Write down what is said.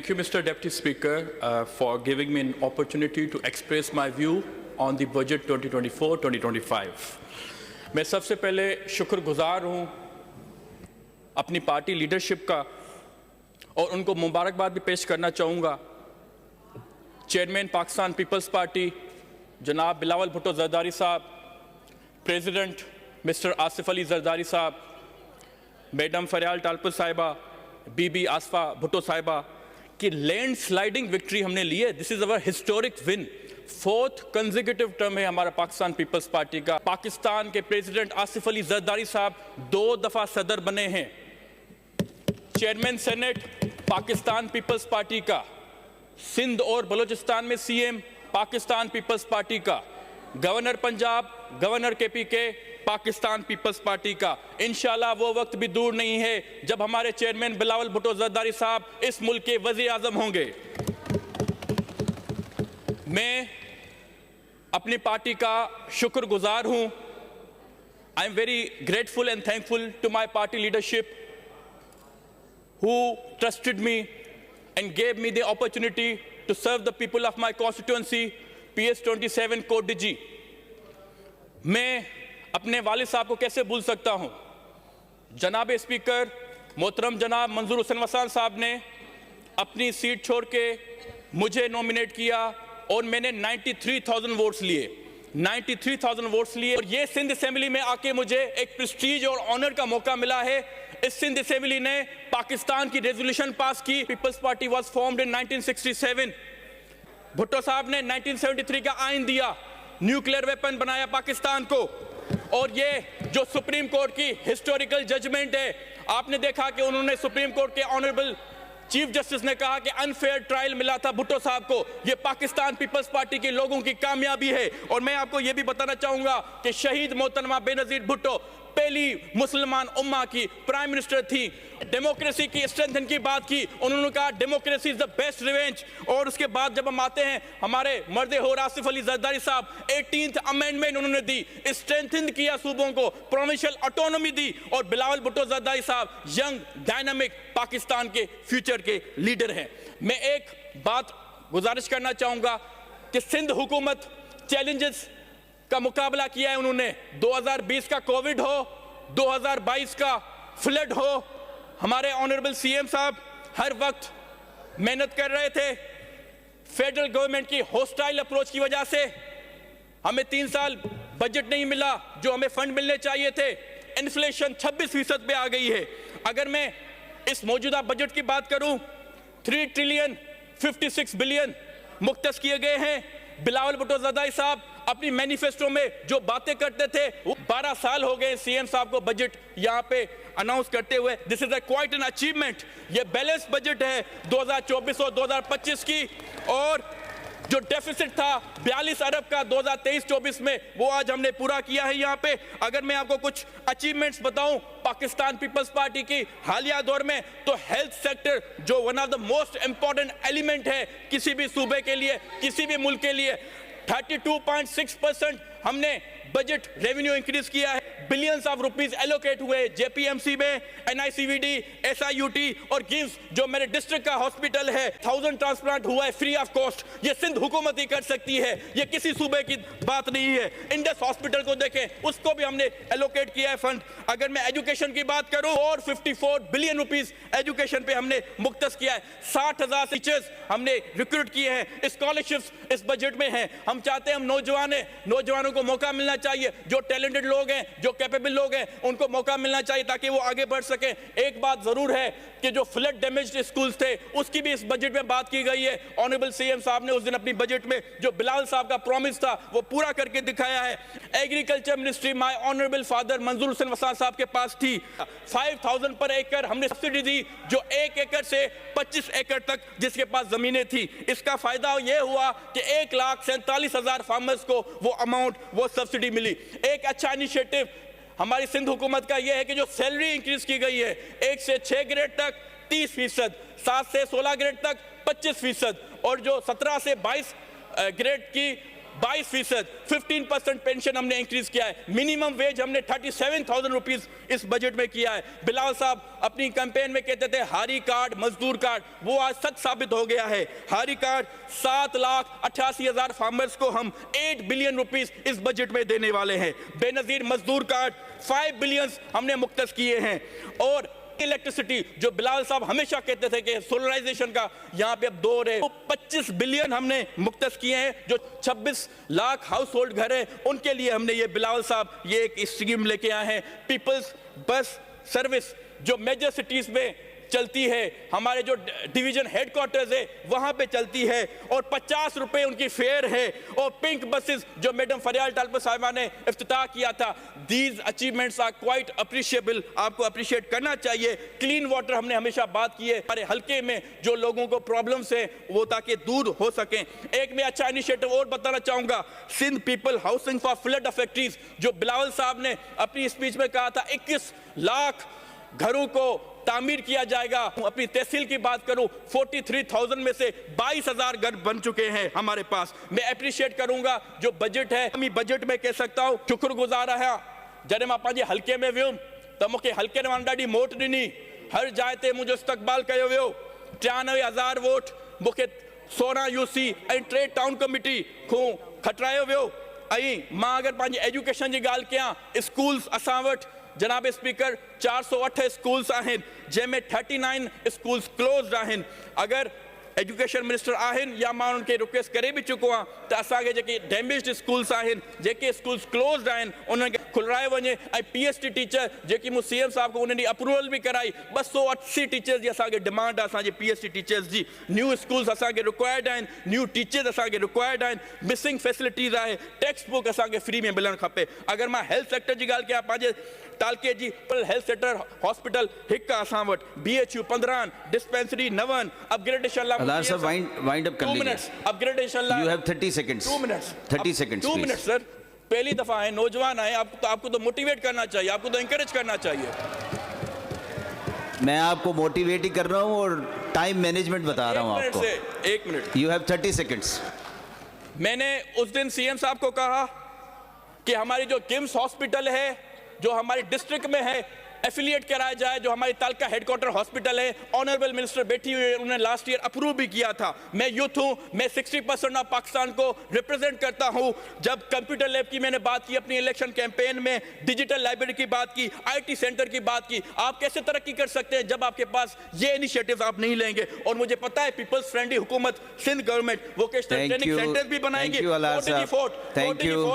Thank you, Mr. Deputy Speaker, for giving me an opportunity to express my view on the budget 2024-2025. मैं सबसे पहले शुक्रगुजार हूं अपनी पार्टी लीडरशिप का और उनको मुबारकबाद भी पेश करना चाहूँगा। चेयरमैन पाकिस्तान पीपल्स पार्टी जनाब बिलावल भुट्टो जरदारी साहब, प्रेसिडेंट मिस्टर आसिफ अली जरदारी साहब, मैडम फरियाल टालपुर साहिबा, बीबी आसफा भुट्टो साहिबा की लैंड स्लाइडिंग विक्ट्री हमने ली है। This is our historic win. 4th consecutive term है हमारा पाकिस्तान पीपल्स पार्टी का। पाकिस्तान के प्रेसिडेंट आसिफ अली जरदारी साहब 2 दफा सदर बने हैं। Chairman senate Pakistan Peoples Party का, सिंध और बलूचिस्तान में सीएम पाकिस्तान पीपल्स पार्टी का, governor Punjab, governor KPK Pakistan Peoples Party का। इंशाल्लाह वो वक्त भी दूर नहीं है जब हमारे चेयरमैन बिलावल भुट्टो जरदारी साहब इस मुल्क के वज़ीर आज़म होंगे। मैं अपनी पार्टी का शुक्रगुजार हूं। I am very grateful and thankful to my party leadership who trusted me and gave me the opportunity to serve the people of my constituency, PS 27 Kot DG। मैं अपने वालिद साहब को कैसे भूल सकता हूं। जनाब स्पीकर मोहतरम जनाब मंजूर हुसैन वसान साहब ने अपनी सीट छोड़ के मुझे नॉमिनेट किया और मैंने 93,000 वोट्स लिए। 93,000 वोट्स लिए और ये सिंध असेंबली में आके मुझे एक प्रेस्टीज और ऑनर का मौका मिला है। इस सिंध असेंबली ने पाकिस्तान की रेजोल्यूशन पास की। Peoples Party was formed in 1967। Bhutto sahab ने 1973 का आइन दिया, न्यूक्लियर वेपन बनाया पाकिस्तान को। और ये जो सुप्रीम कोर्ट की हिस्टोरिकल जजमेंट है, आपने देखा कि उन्होंने सुप्रीम कोर्ट के ऑनरेबल चीफ जस्टिस ने कहा कि अनफेयर ट्रायल मिला था भुट्टो साहब को। ये पाकिस्तान पीपल्स पार्टी के लोगों की कामयाबी है। और मैं आपको ये भी बताना चाहूंगा कि शहीद मोहतरमा बेनजीर भुट्टो पहली मुसलमान उम्मा की प्राइम मिनिस्टर थी। डेमोक्रेसी की स्ट्रेंथन की बात की, उन्होंने कहा democracy is the best revenge. और उसके बाद जब हम आते हैं हमारे मर्दे हो आसिफ अली जरदारी साहब, 18th अमेंडमेंट उन्होंने दी, स्ट्रेंथन किया सूबों को, प्रोविंशियल ऑटोनॉमी दी। और बिलावल भुट्टो जरदारी साहब यंग डायनामिक पाकिस्तान के फ्यूचर के लीडर हैं। मैं एक बात गुजारिश करना चाहूंगा कि सिंध हुकूमत चैलेंजेस का मुकाबला किया है उन्होंने। 2020 का कोविड हो, 2022 का फ्लड हो, हमारे ऑनरेबल सीएम साहब हर वक्त मेहनत कर रहे थे। फेडरल गवर्नमेंट की हॉस्टाइल अप्रोच की वजह से हमें 3 साल बजट नहीं मिला जो हमें फंड मिलने चाहिए थे। इन्फ्लेशन 26% पे आ गई है। अगर मैं इस मौजूदा बजट की बात करूं, 3 ट्रिलियन 56 बिलियन मुख्तस किए गए हैं। बिलावल भुट्टो जरदारी साहब अपनी मैनिफेस्टो में जो बातें करते थे, वो 12 साल हो गए सीएम साहब को बजट यहाँ पे अनाउंस करते हुए। This is quite an achievement. ये बैलेंस बजट है 2024 और 2025 की। और जो डेफिसिट था 42 अरब का 2023-24 में, वो आज हमने पूरा किया है यहाँ पे। अगर मैं आपको कुछ अचीवमेंट्स बताऊं पाकिस्तान पीपल्स पार्टी की हालिया दौर में, तो हेल्थ सेक्टर जो one of the most important element है किसी भी सूबे के लिए, किसी भी मुल्क के लिए, 32.6% हमने बजट रेवेन्यू इंक्रीज किया है। बिलियंस ऑफ रुपीस एलोकेट हुए जेपीएमसी में, एनआईसीवीडी, एसआईयूटी और गिव्स जो मेरे डिस्ट्रिक्ट का हॉस्पिटल है, 1000 ट्रांसप्लांट हुआ है फ्री ऑफ कॉस्ट। ये सिंध हुकूमत ही कर सकती है, ये किसी सूबे की बात नहीं है। इंडस हॉस्पिटल को देखें, उसको भी हमने एलोकेट किया है फंड। अगर मैं एजुकेशन की बात करूं, और 54 बिलियन रुपीस एजुकेशन पे हमने मुख्तस किया है। 60,000 टीचर्स हमने रिक्रूट किए हैं। स्कॉलरशिप्स इस बजट में हैं। हम चाहते हैं हम नौजवानों को मौका मिलना चाहिए। जो टैलेंटेड लोग हैं, जो कैपेबल लोग हैं, उनको मौका मिलना चाहिए ताकि वो आगे बढ़ सके। एक बात जरूर है कि जो फ्लड डैमेज्ड स्कूल्स थे, उसकी भी इस बजट में बात की गई है। ऑनरेबल सीएम साहब ने उस दिन अपनी बजट में जो बिलावल साहब का प्रॉमिस था, वो पूरा करके दिखाया है। Agriculture ministry my honourable father मंजूर हुसैन वसान साहब के पास थी। 5,000 पर एकड़ हमने सब्सिडी दी, जो 1 एकड़ से 25 एकड़ तक जिसके पास जमीनें थी। इसका फायदा यह हुआ कि 1,47,000 फार्मर्स को वो अमाउंट, वो सब्सिडी मिली। एक अच्छा इनिशिएटिव हमारी सिंध हुकूमत का यह है कि जो सैलरी इंक्रीज की गई है 1 से 6 ग्रेड तक 30%, 7 से 16 ग्रेड तक 25%, और जो 17 से 22 ग्रेड की 22%, 15% पेंशन हमने इंक्रीज किया है, मिनिमम वेज हमने 37,000 रुपीज इस बजट में किया है। बिलावल साहब अपनी कैंपेन में कहते थे हारी कार्ड मजदूर कार्ड, वो आज सच साबित हो गया है। हारी कार्ड 7,88,000 फार्मर्स को हम 8 बिलियन रुपीस इस बजट में देने वाले हैं। बेनजीर मजदूर कार्ड 5 बिलियन हमने मुख्तस किए हैं। और इलेक्ट्रिसिटी जो बिलावल साहब हमेशा कहते थे कि सोलराइजेशन का यहाँ पे अब दौर है, तो 25 बिलियन हमने मुख्तस किए हैं। जो 26 लाख हाउस होल्ड घर है उनके लिए हमने ये बिलावल साहब ये एक स्कीम लेके आए हैं। पीपल्स बस सर्विस जो मेजर सिटीज में चलती है, हमारे जो डिवीजन हेडक्वार्टर्स है वहां पे चलती है, और 50 रुपए उनकी फेयर है। और पिंक बसेस जो मैडम फरियाल टालपर साहिबा ने इफ्तिताह किया था, these achievements are quite appreciable, आपको अप्रिशिएट करना चाहिए। क्लीन वाटर हमने हमेशा बात की है, हमारे हल्के में जो लोगों को प्रॉब्लम्स है वो ताकि दूर हो सकें। एक मैं अच्छा इनिशिएटिव और बताना चाहूंगा, Sindh people housing for flood affected, जो बिलावल साहब ने अपनी स्पीच में कहा था 21 लाख घरों को तामीर किया जाएगा। अपनी तहसील की बात करूं, 43,000 में से 22,000 घर बन चुके हैं हमारे पास। मैं अप्रिशिएट करूंगा जो बजट है, मैं बजट में कह सकता हूं शुक्रगुजार आहियां। जॾहिं मां पंहिंजे हल्के में वियुमि त मूंखे हल्के में ॾाढी मोट ॾिनी, हर जाइ ते मुंहिंजो इस्तक़बाल कयो वियो। 93,000 वोट मूंखे 16 यूसी ऐं 3 टाउन कमिटी खां खटायो वियो। ऐं मां अगरि पंहिंजी एजुकेशन जी ॻाल्हि कयां, स्कूल्स असां वटि जनाब स्पीकर 408 स्कूल्स आहिनि, जंहिंमें 39 स्कूल्स क्लोज्ड आहिनि। अगर एजुकेशन मिनिस्टर आहिनि या मां उनके रिक्वेस्ट करे भी चुको आं त असांखे जेके डैमेज्ड स्कूल्स आहिनि, जेके स्कूल्स क्लोज्ड आहिनि, उन्हनि खे खुलाए वञे। ऐं PhD टीचर जेकी मूं CM साहब को उन्हनि जी अप्रूवल भी कराई, 280 टीचर्स जी असांखे डिमांड आहे असांजे PhD टीचर्स जी। न्यू स्कूल्स असांखे रिक्वायर्ड आहिनि, न्यू टीचर्स असांखे रिक्वायर्ड आहिनि। मिसिंग फैसिलिटीज़ आहे, टेक्स्ट बुक असांखे फ्री में मिलणु खपे। अगरि मां हेल्थ सेक्टर जी ॻाल्हि कयां, पंहिंजे तालके जी हेल्थ सेक्टर हॉस्पिटल हिकु आहे असां वटि, BHU 15, डिस्पेंसरी 9, अपग्रेडेशन अलार साहब वाइंड अप कर लीजिए। 2 minutes upgradation you have 30 seconds 2 minutes 30 seconds 2 minutes sir. पहली दफा है, नौजवान है, आपको तो मोटिवेट करना चाहिए, आपको तो इंकरेज करना चाहिए। मैं आपको मोटिवेट ही कर रहा हूं और टाइम मैनेजमेंट बता रहा हूं आपको। 1 मिनट, यू हैव 30 सेकंड्स। मैंने उस दिन CM साहब को कहा कि हमारी जो किम्स हॉस्पिटल है जो हमारे डिस्ट्रिक्ट में है, एफिलिएट कराया जाए, जो हमारी तालका हेडक्वार्टर हॉस्पिटल है। ऑनरेबल मिनिस्टर बैठी हुई है, उन्होंने लास्ट ईयर अप्रूव भी किया था। मैं यूथ हूं, मैं 60% ऑफ पाकिस्तान को रिप्रेजेंट करता हूं। जब कंप्यूटर लैब की मैंने बात की अपनी इलेक्शन कैंपेन में, डिजिटल लाइब्रेरी की बात की, IT सेंटर की बात की, आप कैसे तरक्की कर सकते हैं जब आपके पास ये इनिशिएटिव आप नहीं लेंगे। और मुझे पता है पीपल्स फ्रेंडली हुकूमत Sindh government vocational training centre भी बनाएंगे। Thank you.